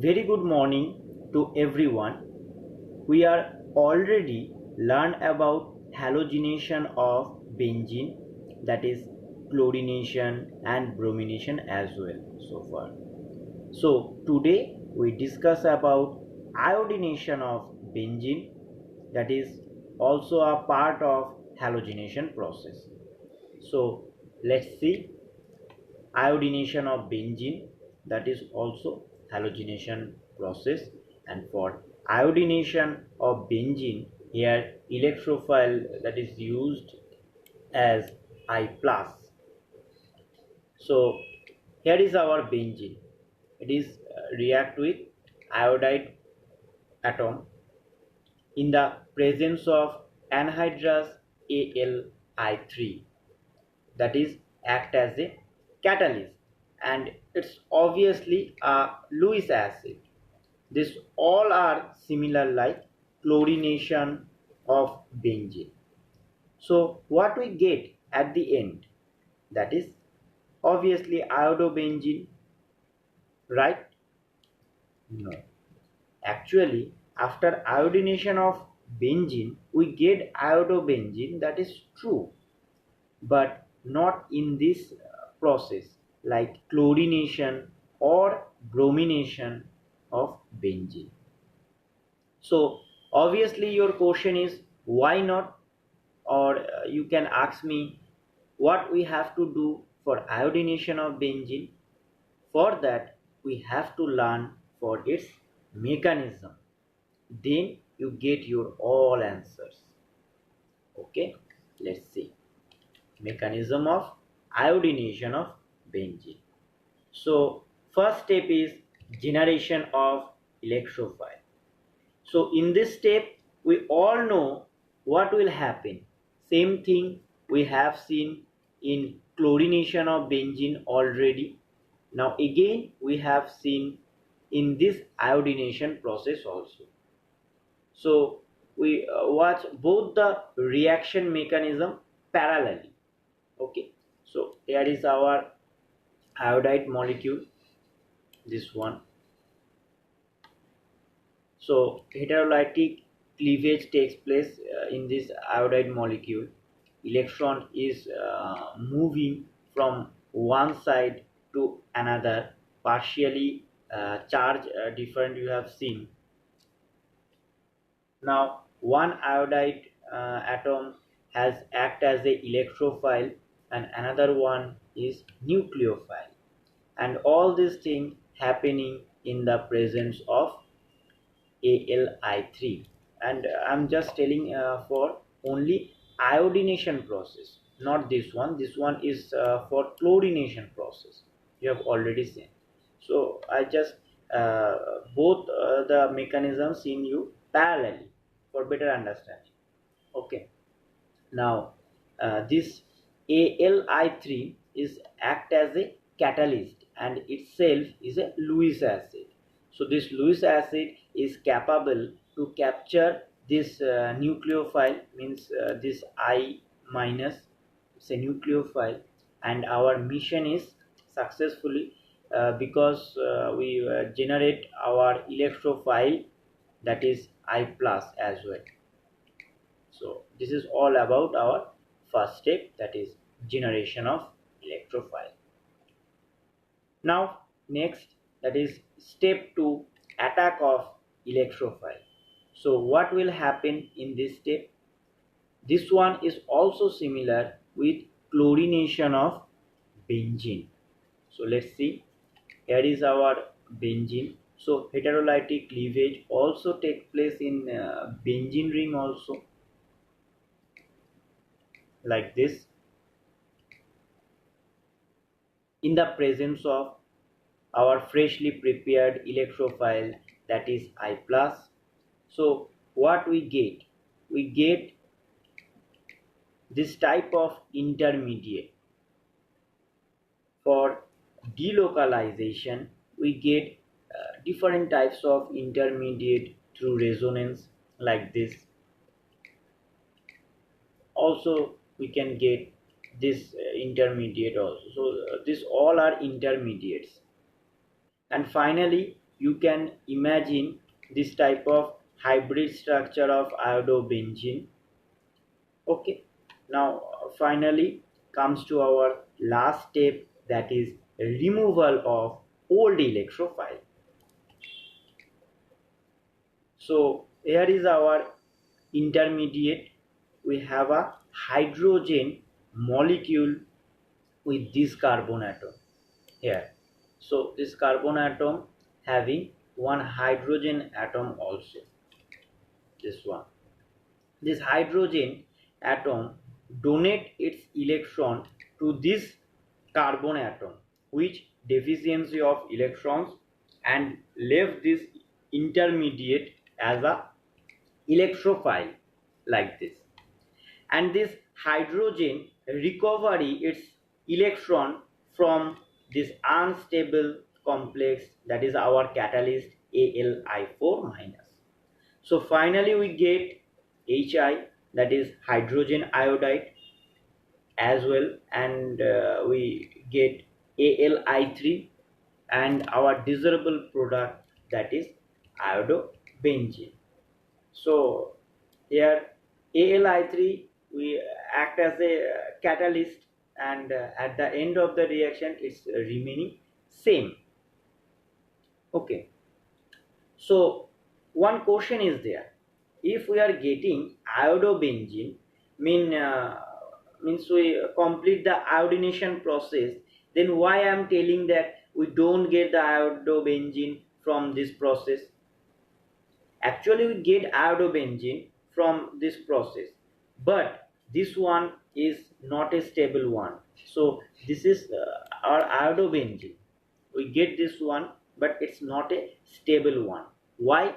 Very good morning to everyone. We are already learned about halogenation of benzene, that is chlorination and bromination as well so far. So today we discuss about iodination of benzene, that is also a part of halogenation process. So let's see iodination of benzene, that is also halogenation process. And for iodination of benzene, here electrophile that is used as I plus. So here is our benzene. It is react with iodide atom in the presence of anhydrous Al(I3), that is act as a catalyst, and it's obviously a Lewis acid. These all are similar like chlorination of benzene. So what we get at the end, that is obviously iodobenzene, right? No. Actually, after iodination of benzene, we get iodobenzene, that is true, but not in this process like chlorination or bromination of benzene. So obviously your question is why not, or you can ask me what we have to do for iodination of benzene. For that we have to learn for its mechanism, then you get your all answers. Okay, let's see mechanism of iodination of benzene. So first step is generation of electrophile. So in this step we all know what will happen. Same thing we have seen in chlorination of benzene already. Now again we have seen in this iodination process also. So we watch both the reaction mechanism parallelly. Okay, so here is our iodide molecule, this one. So heterolytic cleavage takes place in this iodide molecule. Electron is moving from one side to another, partially charge different, you have seen. Now one iodide atom has act as a electrophile and another one is nucleophile, and all these things happening in the presence of Al(I3). And I'm just telling for only iodination process, not this one. This one is for chlorination process, you have already seen. So I just both the mechanisms in you parallelly for better understanding. Okay, now this Al(I3) is act as a catalyst and itself is a Lewis acid. So this Lewis acid is capable to capture this nucleophile, means this I minus, it's a nucleophile, and our mission is successfully because we generate our electrophile, that is I plus as well. So this is all about our first step, that is generation of electrophile. Now next, that is step 2, attack of electrophile. So what will happen in this step? This one is also similar with chlorination of benzene. So let's see, here is our benzene. So heterolytic cleavage also takes place in benzene ring also, like this, in the presence of our freshly prepared electrophile, that is I plus. So what we get? We get this type of intermediate. For delocalization we get different types of intermediate through resonance, like this. Also we can get this intermediate also. So these all are intermediates. And finally you can imagine this type of hybrid structure of iodobenzene. Okay, now finally comes to our last step, that is removal of old electrophile. So here is our intermediate. We have a hydrogen molecule with this carbon atom here. So this carbon atom having one hydrogen atom also, this one. This hydrogen atom donate its electron to this carbon atom which deficiency of electrons, and left this intermediate as a electrophile like this. And this hydrogen recovery its electron from this unstable complex, that is our catalyst Al4 minus. So finally we get Hi, that is hydrogen iodide as well, and we get Al3 and our desirable product, that is iodobenzene. So here Al3 we act as a catalyst, and at the end of the reaction it's remaining same. Okay, so one question is there: if we are getting iodobenzene, means we complete the iodination process, then why I am telling that we don't get the iodobenzene from this process? Actually we get iodobenzene from this process, but this one is not a stable one. So this is our iodobenzene, we get this one, but it's not a stable one. Why?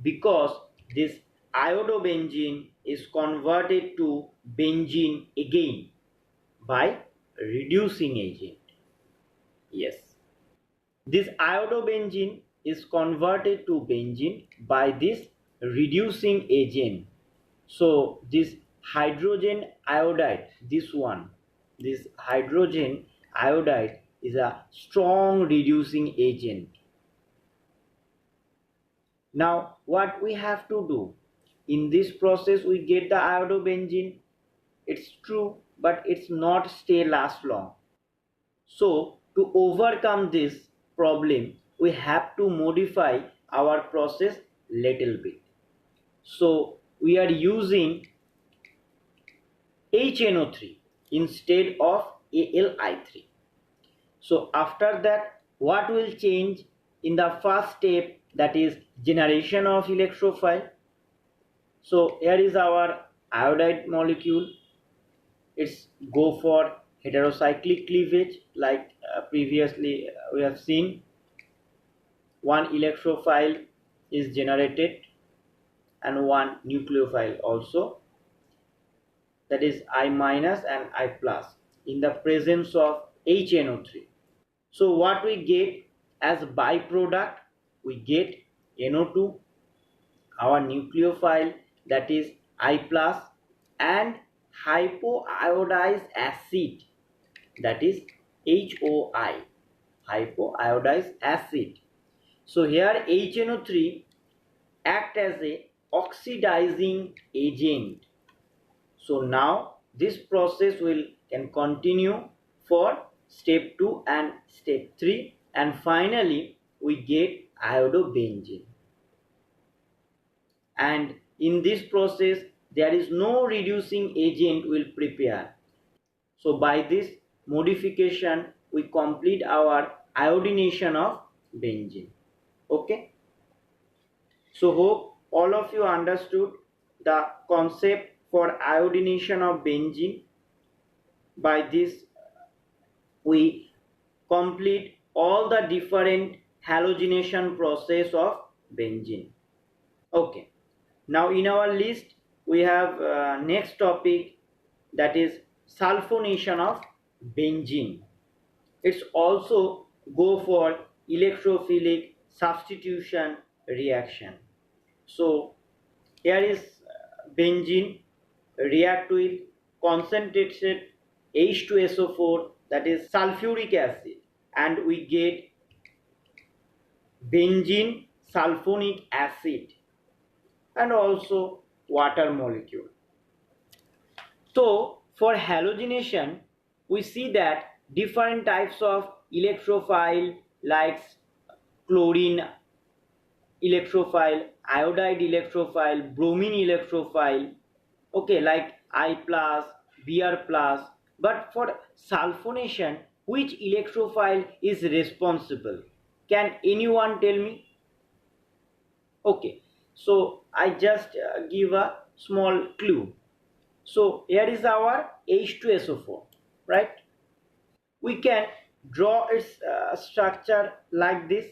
Because this iodobenzene is converted to benzene again by reducing agent. Yes, this iodobenzene is converted to benzene by this reducing agent. So this hydrogen iodide, this hydrogen iodide is a strong reducing agent. Now what we have to do in this process, we get the iodobenzene, it's true, but it's not stay last long. So to overcome this problem, we have to modify our process little bit. So we are using HNO3 instead of Al3. So after that, what will change in the first step, that is generation of electrophile. So here is our iodide molecule. It's go for heterocyclic cleavage, like previously we have seen. One electrophile is generated and one nucleophile also, that is I minus and I plus, in the presence of HNO3. So what we get as byproduct, we get NO2, our nucleophile, that is I plus, and hypoiodized acid, that is HOI, hypoiodized acid. So here HNO3 act as a oxidizing agent. So now this process can continue for step 2 and step 3, and finally we get iodobenzene. And in this process there is no reducing agent will prepare. So by this modification we complete our iodination of benzene. Okay, so hope all of you understood the concept for iodination of benzene. By this we complete all the different halogenation process of benzene. Okay, now in our list we have next topic, that is sulphonation of benzene. It's also go for electrophilic substitution reaction. So here is benzene react with concentrated H2SO4, that is sulfuric acid, and we get benzene, sulfonic acid, and also water molecule. So for halogenation, we see that different types of electrophile like chlorine electrophile, iodide electrophile, bromine electrophile, okay, like I plus, Br plus. But for sulfonation, which electrophile is responsible? Can anyone tell me? Okay, so I just give a small clue. So here is our H2SO4, right? We can draw its structure like this.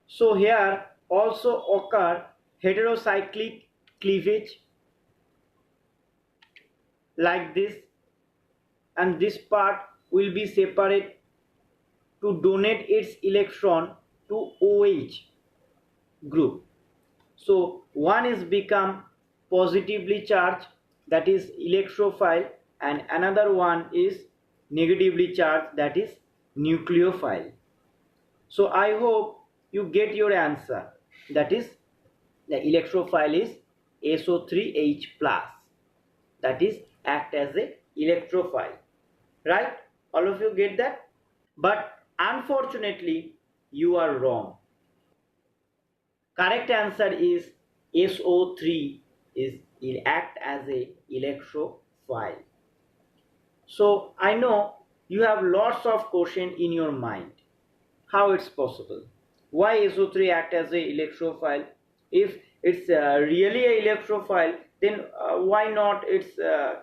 So here also occur heterocyclic cleavage like this, and this part will be separate to donate its electron to OH group. So one is become positively charged, that is electrophile, and another one is negatively charged, that is nucleophile. So I hope you get your answer, that is the electrophile is SO3H plus, that is act as a electrophile, right? All of you get that? But unfortunately you are wrong. Correct answer is SO3 is it act as a electrophile. So I know you have lots of question in your mind. How it's possible? Why SO3 act as a electrophile? If it's really a electrophile, then why not it's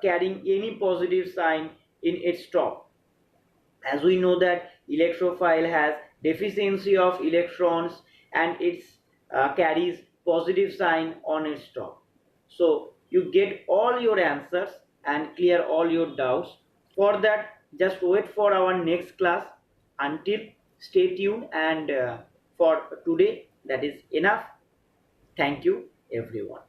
carrying any positive sign in its top? As we know that electrophile has deficiency of electrons and it carries positive sign on its top. So you get all your answers and clear all your doubts. For that, just wait for our next class. Until, stay tuned, and for today that is enough. Thank you everyone.